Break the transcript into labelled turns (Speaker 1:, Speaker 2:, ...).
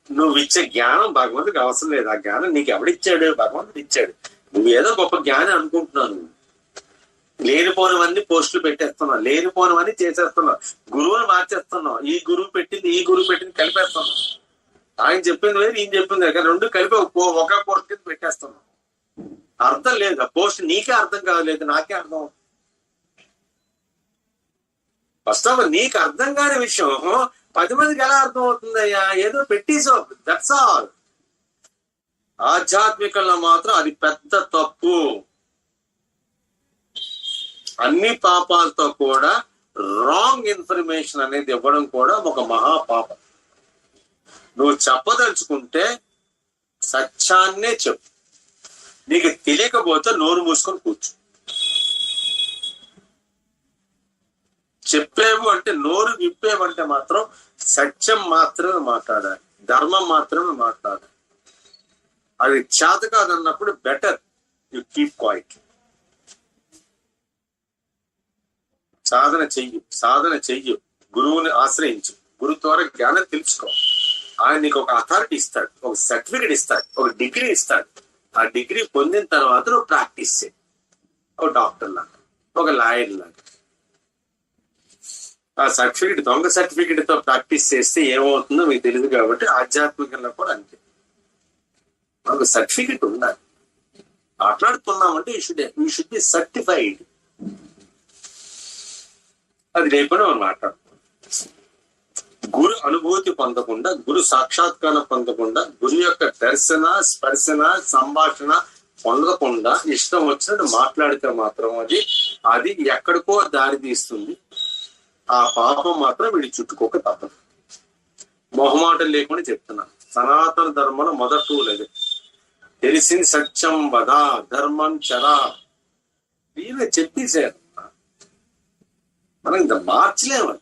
Speaker 1: నువ్వు ఇచ్చే జ్ఞానం భగవంతుడికి అవసరం లేదు. ఆ జ్ఞానం నీకు ఎవడిచ్చాడు? భగవంతుడు ఇచ్చాడు. నువ్వేదో గొప్ప జ్ఞానం అనుకుంటున్నాను. లేనిపోనివన్నీ పోస్టులు పెట్టేస్తున్నావు, లేనిపోనివన్నీ చేసేస్తున్నావు, గురువుని మార్చేస్తున్నావు. ఈ గురువు పెట్టింది కలిపేస్తున్నావు. ఆయన చెప్పింది వేరు, ఈయన చెప్పింది వేరు, రెండు కలిపి ఒక పోస్ట్ కింద పెట్టేస్తున్నావు. అర్థం లేదు. ఆ పోస్ట్ నీకే అర్థం కాలేదు, నాకే అర్థం. ఫస్ట్ ఆఫ్ ఆల్ నీకు అర్థం కాని విషయం 10 మందికి ఎలా అర్థం అవుతుందయ్యా? ఏదో పెట్టేసో, దట్స్ ఆల్. ఆధ్యాత్మికంలో మాత్రం అది పెద్ద తప్పు. అన్ని పాపాలతో కూడా రాంగ్ ఇన్ఫర్మేషన్ అనేది ఇవ్వడం కూడా ఒక మహాపాపం. నువ్వు చెప్పదలుచుకుంటే సత్యాన్నే చెప్పు. నీకు తెలియకపోతే నోరు మూసుకొని కూర్చో. చెప్పేవు అంటే, నోరు విప్పేవంటే మాత్రం సత్యం మాత్రమే మాట్లాడాలి, ధర్మం మాత్రమే మాట్లాడాలి. అది చేత కాదన్నప్పుడు బెటర్ యు కీప్ క్వైట్. సాధన చెయ్యు, గురువుని ఆశ్రయించు, గురువు ద్వారా జ్ఞానం తెలుసుకో. ఆయన నీకు ఒక అథారిటీ ఇస్తాడు, ఒక సర్టిఫికెట్ ఇస్తాడు, ఒక డిగ్రీ ఇస్తాడు. ఆ డిగ్రీ పొందిన తర్వాత నువ్వు ప్రాక్టీస్ చేయి. ఒక డాక్టర్ లాగా, ఒక లాయర్ లాగా. ఆ సర్టిఫికెట్, దొంగ సర్టిఫికెట్ తో ప్రాక్టీస్ చేస్తే ఏమవుతుందో మీకు తెలియదు. కాబట్టి ఆధ్యాత్మికంలో కూడా అంతే, మనకు సర్టిఫికెట్ ఉండాలి. మాట్లాడుతున్నామంటే యూ షుడ్ బి సర్టిఫైడ్. అది లేకుండా మనం మాట్లాడుతున్నాం. గురు అనుభూతి పొందకుండా, గురు సాక్షాత్కారం పొందకుండా, గురు యొక్క దర్శన, స్పర్శన, సంభాషణ పొందకుండా ఇష్టం వచ్చినట్టు మాట్లాడితే మాత్రం అది ఎక్కడికో దారి తీస్తుంది. ఆ పాపం మాత్రం వీడి చుట్టుకోక తప్పదు. మొహమాటం లేకుండా చెప్తున్నా. సనాతన ధర్మం మొదటి రూల్ అది. తెలిసింది సత్యం వదా, ధర్మం చరా. వీళ్ళే చెప్పేసారు, మనం ఇంకా మార్చలేము.